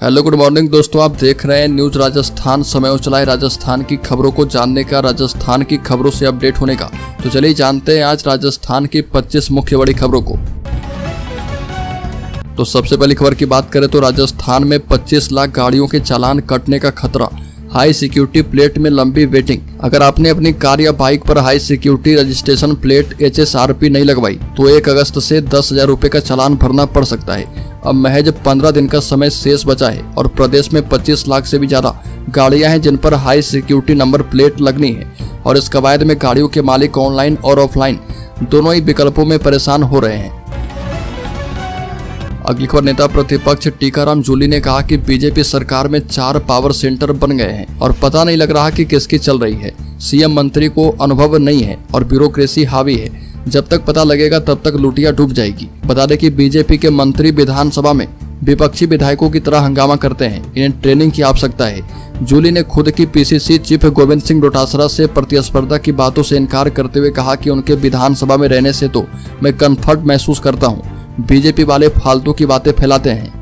Hello good morning दोस्तों, आप देख रहे हैं न्यूज राजस्थान। समय हो चला है राजस्थान की खबरों को जानने का, राजस्थान की खबरों से अपडेट होने का। तो चलिए जानते हैं आज राजस्थान की 25 मुख्य बड़ी खबरों को। तो सबसे पहली खबर की बात करें तो राजस्थान में 25 लाख गाड़ियों के चालान कटने का खतरा, हाई सिक्योरिटी प्लेट में लंबी वेटिंग। अगर आपने अपनी कार या बाइक पर high security registration plate HSRP नहीं लगवाई तो 1 अगस्त से 10,000 रुपए का चालान भरना पड़ सकता है। अब महज 15 दिन का समय शेष बचा है और प्रदेश में 25 लाख से भी ज्यादा गाड़ियां हैं जिन पर हाई सिक्योरिटी नंबर प्लेट लगनी है। और इस कवायद में गाड़ियों के मालिक ऑनलाइन और ऑफलाइन दोनों ही विकल्पों में परेशान हो रहे हैं। अगली खबर, नेता प्रतिपक्ष टीकाराम जूली ने कहा कि बीजेपी सरकार में 4 पावर सेंटर बन गए हैं और पता नहीं लग रहा कि किसकी चल रही है। सीएम मंत्री को अनुभव नहीं है और ब्यूरोक्रेसी हावी है। जब तक पता लगेगा तब तक लुटिया डूब जाएगी। बता दें कि बीजेपी के मंत्री विधानसभा में विपक्षी विधायकों की तरह हंगामा करते हैं, इन्हें ट्रेनिंग की आवश्यकता है। जूली ने खुद की PCC चीफ गोविंद सिंह डोटासरा से प्रतिस्पर्धा की बातों से इनकार करते हुए कहा कि उनके विधानसभा में रहने से तो मैं कंफर्ट महसूस करता हूँ, बीजेपी वाले फालतू की बातें फैलाते हैं।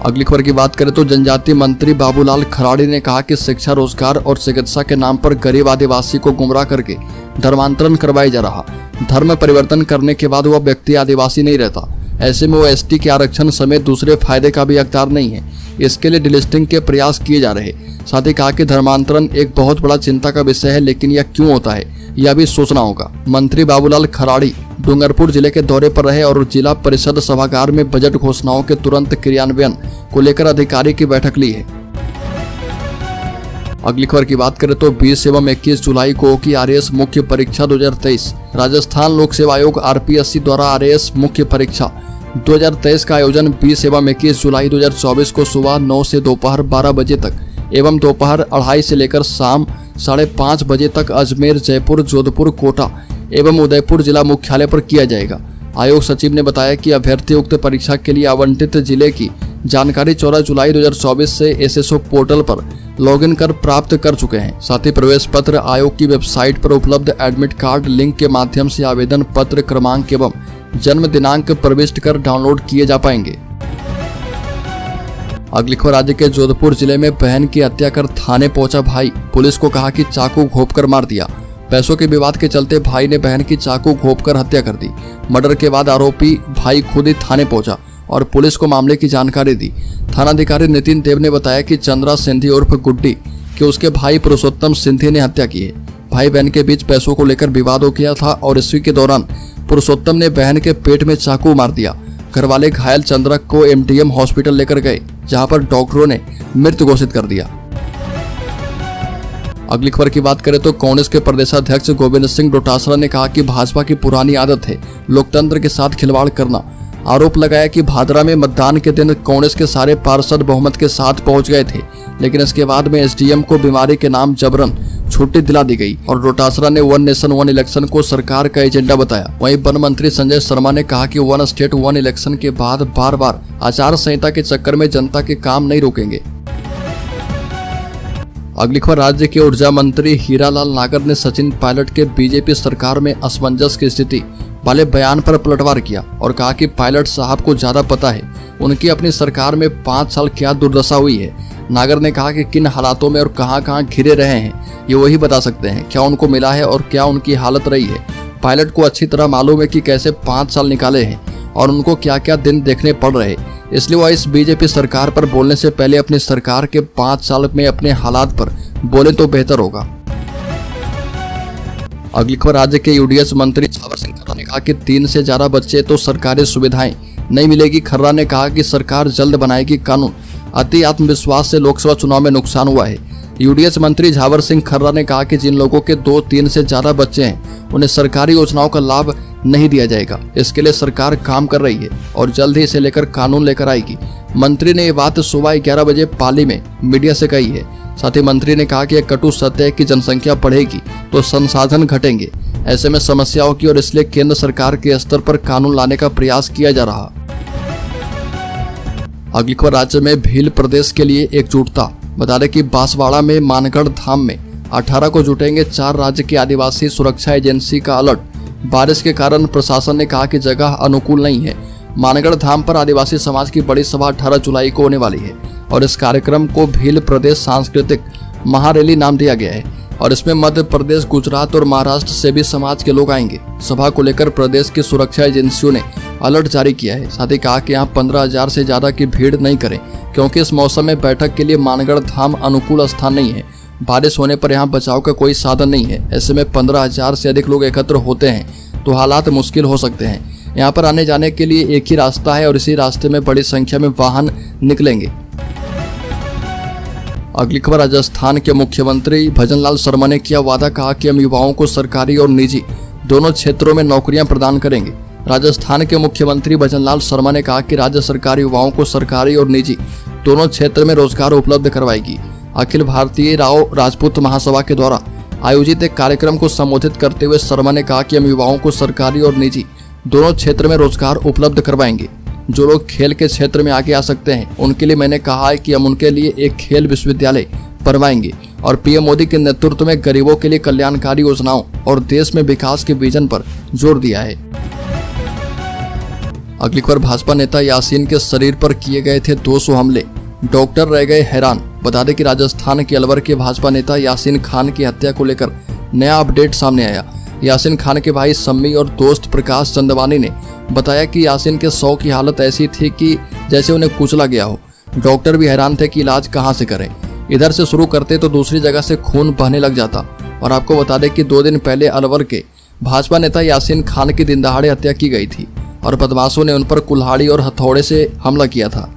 अगली खबर की बात करें तो जनजातीय मंत्री बाबूलाल खराड़ी ने कहा कि शिक्षा, रोजगार और चिकित्सा के नाम पर गरीब आदिवासी को गुमराह करके धर्मांतरण करवाया जा रहा। धर्म परिवर्तन करने के बाद वह व्यक्ति आदिवासी नहीं रहता। ऐसे में वो ST के आरक्षण समेत दूसरे फायदे का भी हकदार नहीं है। इसके लिए डिलिस्टिंग के प्रयास किए जा रहे। साथ ही कहा कि धर्मांतरण एक बहुत बड़ा चिंता का विषय है, लेकिन यह क्यों होता है यह भी सोचना होगा। मंत्री बाबूलाल खराड़ी डूंगरपुर जिले के दौरे पर रहे और जिला परिषद सभागार में बजट घोषणाओं के तुरंत क्रियान्वयन को लेकर अधिकारी की बैठक ली है। अगली खबर की बात करें तो 20 एवं 21 जुलाई को होगी RAS मुख्य परीक्षा 2023। राजस्थान लोक सेवा आयोग RPSC द्वारा RAS मुख्य परीक्षा 2023 का आयोजन 20 एवं 21 जुलाई 2024 को सुबह 9 से दोपहर 12 बजे तक एवं दोपहर 2:30 से लेकर शाम 5:30 बजे तक अजमेर, जयपुर, जोधपुर, कोटा एवं उदयपुर जिला मुख्यालय पर किया जाएगा। आयोग सचिव ने बताया कि अभ्यर्थी उक्त परीक्षा के लिए आवंटित जिले की जानकारी 14 जुलाई 2024 से SSO पोर्टल पर लॉगिन कर प्राप्त कर चुके हैं। साथ ही प्रवेश पत्र आयोग की वेबसाइट पर उपलब्ध एडमिट कार्ड लिंक के माध्यम से आवेदन पत्र क्रमांक एवं जन्म दिनांक प्रविष्ट कर डाउनलोड किए जा पाएंगे। अगली खबर, राज्य के जोधपुर जिले में बहन की हत्या कर थाने पहुंचा भाई, पुलिस को कहा कि चाकू घोंपकर मार दिया। पैसों के विवाद के चलते भाई ने बहन की चाकू घोंपकर हत्या कर दी। मर्डर के बाद आरोपी भाई खुद ही थाने पहुंचा और पुलिस को मामले की जानकारी दी। थानाधिकारी नितिन देव ने बताया कि चंद्रा सिंधी उर्फ गुड्डी कि उसके भाई पुरुषोत्तम सिंधी ने हत्या की है। भाई बहन के बीच पैसों को लेकर विवाद हो गया था और इसी के दौरान पुरुषोत्तम ने बहन के पेट में चाकू मार दिया। घर वाले घायल चंद्रा को MTM हॉस्पिटल लेकर गए, जहां पर डॉक्टरों ने मृत घोषित कर दिया। अगली खबर की बात करें तो कांग्रेस के प्रदेशाध्यक्ष गोविंद सिंह डोटासरा ने कहा कि भाजपा की पुरानी आदत है लोकतंत्र के साथ खिलवाड़ करना। आरोप लगाया कि भादरा में मतदान के दिन कांग्रेस के सारे पार्षद बहुमत के साथ पहुंच गए थे, लेकिन इसके बाद में SDM को बीमारी के नाम जबरन छुट्टी दिला दी गई और डोटासरा ने 1 नेशन 1 इलेक्शन को सरकार का एजेंडा बताया। वहीं वन मंत्री संजय शर्मा ने कहा कि 1 स्टेट 1 इलेक्शन के बाद बार बार आचार संहिता के चक्कर में जनता के काम नहीं रोकेंगे। अगली खबर, राज्य के ऊर्जा मंत्री हीरालाल नागर ने सचिन पायलट के बीजेपी सरकार में असमंजस की स्थिति वाले बयान पर पलटवार किया और कहा कि पायलट साहब को ज्यादा पता है उनकी अपनी सरकार में 5 साल क्या दुर्दशा हुई है। नागर ने कहा कि किन हालातों में और कहां घिरे रहे हैं ये वही बता सकते हैं, क्या उनको मिला है और क्या उनकी हालत रही है। पायलट को अच्छी तरह मालूम है कि कैसे 5 साल निकाले हैं और उनको क्या क्या दिन देखने पड़ रहे, इसलिए वह इस बीजेपी सरकार पर बोलने से पहले अपनी सरकार के 5 साल में अपने हालात पर बोले तो बेहतर होगा। अगली खबर, राज्य के UDS मंत्री झावर सिंह खर्रा ने कहा कि 3 से ज्यादा बच्चे तो सरकारी सुविधाएं नहीं मिलेगी। खर्रा ने कहा कि सरकार जल्द बनाएगी कानून। अति आत्मविश्वास से लोकसभा चुनाव में नुकसान हुआ है। UDS मंत्री झावर सिंह खर्रा ने कहा कि जिन लोगों के 2-3 से ज्यादा बच्चे हैं उन्हें सरकारी योजनाओं का लाभ नहीं दिया जाएगा। इसके लिए सरकार काम कर रही है और जल्द ही इसे लेकर कानून लेकर आएगी। मंत्री ने ये बात सुबह 11 बजे पाली में मीडिया से कही है। साथ ही मंत्री ने कहा कि यह कटु सत्य है कि जनसंख्या बढ़ेगी तो संसाधन घटेंगे, ऐसे में समस्या होगी और इसलिए केंद्र सरकार के स्तर पर कानून लाने का प्रयास किया जा रहा। अगली खबर, राज्य में भील प्रदेश के लिए एकजुटता। बता दें कि बांसवाड़ा में मानगढ़ धाम में 18 को जुटेंगे 4 राज्य की आदिवासी सुरक्षा एजेंसी का अलर्ट। बारिश के कारण प्रशासन ने कहा कि जगह अनुकूल नहीं है। मानगढ़ धाम पर आदिवासी समाज की बड़ी सभा 18 जुलाई को होने वाली है और इस कार्यक्रम को भील प्रदेश सांस्कृतिक महारैली नाम दिया गया है और इसमें मध्य प्रदेश, गुजरात और महाराष्ट्र से भी समाज के लोग आएंगे। सभा को लेकर प्रदेश की सुरक्षा एजेंसियों ने अलर्ट जारी किया है। साथ ही कहा कि यहाँ 15,000 से ज्यादा की भीड़ नहीं करें क्योंकि इस मौसम में बैठक के लिए मानगढ़ धाम अनुकूल स्थान नहीं है। बारिश होने पर यहाँ बचाव का कोई साधन नहीं है। ऐसे में 15,000 से अधिक लोग एकत्र होते हैं तो हालात मुश्किल हो सकते हैं। यहाँ पर आने जाने के लिए एक ही रास्ता है और इसी रास्ते में बड़ी संख्या में वाहन निकलेंगे। अगली खबर, राजस्थान के मुख्यमंत्री भजनलाल शर्मा ने किया वादा, कहा कि हम युवाओं को सरकारी और निजी दोनों क्षेत्रों में नौकरियां प्रदान करेंगे। राजस्थान के मुख्यमंत्री भजनलाल शर्मा ने कहा कि राज्य सरकार युवाओं को सरकारी और निजी दोनों क्षेत्र में रोजगार उपलब्ध करवाएगी। अखिल भारतीय राव राजपूत महासभा के द्वारा आयोजित एक कार्यक्रम को संबोधित करते हुए शर्मा ने कहा कि हम युवाओं को सरकारी और निजी दोनों क्षेत्र में रोजगार उपलब्ध करवाएंगे। जो लोग खेल के क्षेत्र में आगे आ सकते हैं उनके लिए मैंने कहा है कि हम उनके लिए एक खेल विश्वविद्यालय बनवाएंगे और पीएम मोदी के नेतृत्व में गरीबों के लिए कल्याणकारी योजनाओं और देश में विकास के विजन पर जोर दिया है। अगली खबर, भाजपा नेता यासीन के शरीर पर किए गए थे 200 हमले, डॉक्टर रह गए हैरान। बता दें कि राजस्थान के अलवर के भाजपा नेता यासीन खान की हत्या को लेकर नया अपडेट सामने आया। यासीन खान के भाई सम्मी और दोस्त प्रकाश चंदवानी ने बताया कि यासीन के शव की हालत ऐसी थी कि जैसे उन्हें कुचला गया हो। डॉक्टर भी हैरान थे कि इलाज कहां से करें। इधर से शुरू करते तो दूसरी जगह से खून बहने लग जाता। और आपको बता दें कि 2 दिन पहले अलवर के भाजपा नेता यासीन खान की दिनदहाड़े हत्या की गई थी और बदमाशों ने उन पर कुल्हाड़ी और हथौड़े से हमला किया था।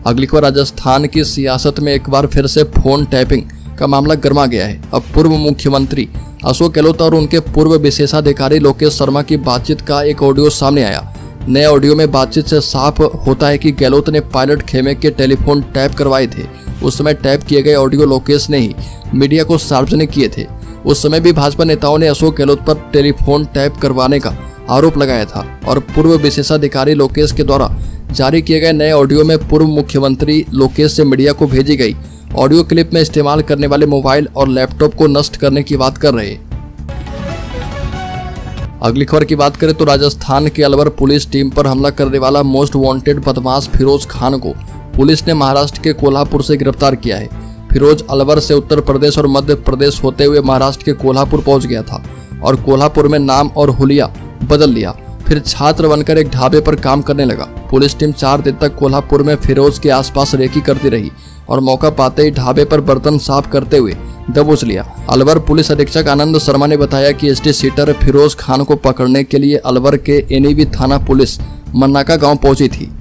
अगली खबर, राजस्थान की सियासत में एक बार फिर से फोन टैपिंग का मामला गर्मा गया है। अब पूर्व मुख्यमंत्री अशोक गहलोत और उनके पूर्व विशेषाधिकारी लोकेश शर्मा की बातचीत का एक ऑडियो सामने आया। नए ऑडियो में बातचीत से साफ होता है कि गहलोत ने पायलट खेमे के टेलीफोन टैप करवाए थे। उस समय टैप किए गए ऑडियो लोकेश ने ही मीडिया को सार्वजनिक किए थे। उस समय भी भाजपा नेताओं ने अशोक गहलोत पर टेलीफोन टैप करवाने का आरोप लगाया था और पूर्व विशेषाधिकारी लोकेश के द्वारा जारी किए गए नए ऑडियो में पूर्व मुख्यमंत्री लोकेश से मीडिया को भेजी गई ऑडियो क्लिप में इस्तेमाल करने वाले मोबाइल और लैपटॉप को नष्ट करने की बात कर रहे। अगली खबर की बात करें तो राजस्थान के अलवर पुलिस टीम पर हमला करने वाला मोस्ट वांटेड बदमाश फिरोज खान को पुलिस ने महाराष्ट्र के कोल्हापुर से गिरफ्तार किया है। फिरोज अलवर से उत्तर प्रदेश और मध्य प्रदेश होते हुए महाराष्ट्र के कोल्हापुर पहुंच गया था और कोल्हापुर में नाम और हुलिया बदल लिया, फिर छात्र बनकर एक ढाबे पर काम करने लगा। पुलिस टीम 4 दिन तक कोल्हापुर में फिरोज के आसपास रेकी करती रही और मौका पाते ही ढाबे पर बर्तन साफ करते हुए दबोच लिया। अलवर पुलिस अधीक्षक आनंद शर्मा ने बताया कि एसटी सीटर फिरोज खान को पकड़ने के लिए अलवर के एनईवी थाना पुलिस मन्नाका गांव पहुंची थी।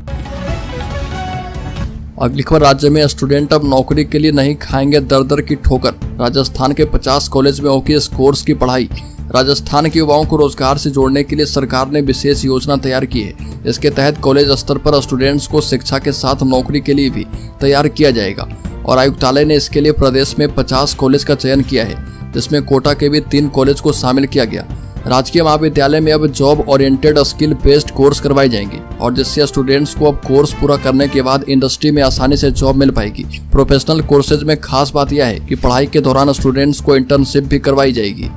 अगली खबर, राज्य में स्टूडेंट अब नौकरी के लिए नहीं खाएंगे दर की ठोकर। राजस्थान के 50 कॉलेज में होगी इस कोर्स की पढ़ाई। राजस्थान के युवाओं को रोजगार से जोड़ने के लिए सरकार ने विशेष योजना तैयार की है। इसके तहत कॉलेज स्तर पर स्टूडेंट्स को शिक्षा के साथ नौकरी के लिए भी तैयार किया जाएगा और आयुक्तालय ने इसके लिए प्रदेश में 50 कॉलेज का चयन किया है, जिसमें कोटा के भी 3 कॉलेज को शामिल किया गया। राजकीय महाविद्यालय में अब job oriented skill based course करवाए जाएंगे और जिससे स्टूडेंट्स को अब कोर्स पूरा करने के बाद इंडस्ट्री में आसानी से जॉब मिल पाएगी। प्रोफेशनल कोर्सेज में खास बात यह है कि पढ़ाई के दौरान स्टूडेंट्स को इंटर्नशिप भी करवाई जाएगी।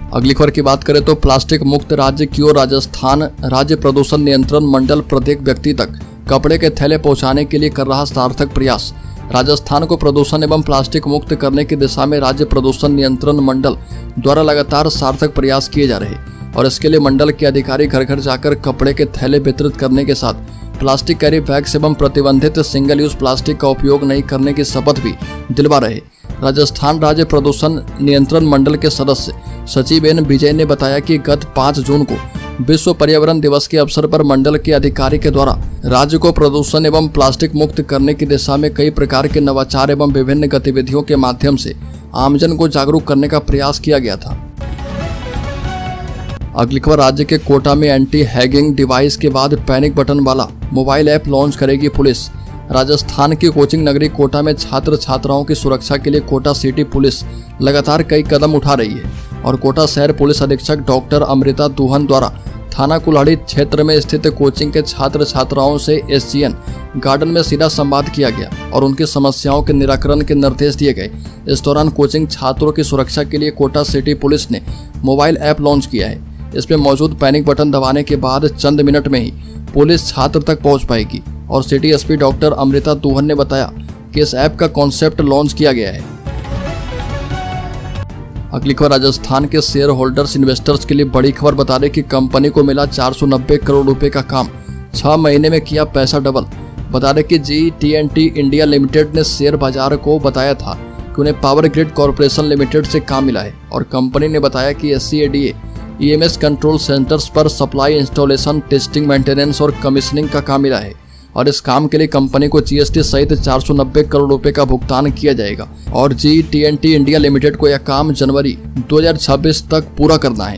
अगली खबर की बात करें तो प्लास्टिक मुक्त राज्य की ओर राजस्थान राज्य प्रदूषण नियंत्रण मंडल प्रत्येक व्यक्ति तक कपड़े के थैले पहुंचाने के लिए कर रहा सार्थक प्रयास। राजस्थान को प्रदूषण एवं प्लास्टिक मुक्त करने की दिशा में राज्य प्रदूषण नियंत्रण मंडल द्वारा लगातार सार्थक प्रयास किए जा रहे और इसके लिए मंडल के अधिकारी घर घर जाकर कपड़े के थैले वितरित करने के साथ प्लास्टिक कैरी बैग्स एवं प्रतिबंधित सिंगल यूज प्लास्टिक का उपयोग नहीं करने की शपथ भी दिलवा रहे। राजस्थान राज्य प्रदूषण नियंत्रण मंडल के सदस्य सचिव एन विजय ने बताया कि गत 5 जून को विश्व पर्यावरण दिवस के अवसर पर मंडल के अधिकारी के द्वारा राज्य को प्रदूषण एवं प्लास्टिक मुक्त करने की दिशा में कई प्रकार के नवाचार एवं विभिन्न गतिविधियों के माध्यम से आमजन को जागरूक करने का प्रयास किया गया था। अगली खबर, राज्य के कोटा में एंटी हैगिंग डिवाइस के बाद पैनिक बटन वाला मोबाइल ऐप लॉन्च करेगी पुलिस। राजस्थान की कोचिंग नगरी कोटा में छात्र छात्राओं की सुरक्षा के लिए कोटा सिटी पुलिस लगातार कई कदम उठा रही है और कोटा शहर पुलिस अधीक्षक डॉक्टर अमृता दुहन द्वारा थाना कुल्हाड़ी क्षेत्र में स्थित कोचिंग के छात्र छात्राओं से एसजीएन गार्डन में सीधा संवाद किया गया और उनकी समस्याओं के निराकरण के निर्देश दिए गए। इस दौरान कोचिंग छात्रों की सुरक्षा के लिए कोटा सिटी पुलिस ने मोबाइल ऐप लॉन्च किया है। इसमें मौजूद पैनिक बटन दबाने के बाद चंद मिनट में ही पुलिस छात्र तक पहुंच पाएगी। और city SP doctor Amrita Duhan ने बताया कि इस ऐप का कॉन्सेप्ट लॉन्च किया गया है। अगली खबर राजस्थान के शेयर होल्डर्स इन्वेस्टर्स के लिए बड़ी खबर बता रही कि कंपनी को मिला 490 करोड़ रुपए का काम, 6 महीने में किया पैसा डबल। बता दें कि GTNT इंडिया लिमिटेड ने शेयर बाजार को बताया था कि उन्हें पावर ग्रिड कॉरपोरेशन लिमिटेड से काम मिला है और कंपनी ने बताया कि SCADA EMS कंट्रोल सेंटर्स पर सप्लाई, इंस्टॉलेशन, टेस्टिंग, मेंटेनेंस और कमीशनिंग का काम मिला है और इस काम के लिए कंपनी को GST सहित 490 करोड़ रुपए का भुगतान किया जाएगा और GTNT इंडिया लिमिटेड को यह काम जनवरी 2026 तक पूरा करना है।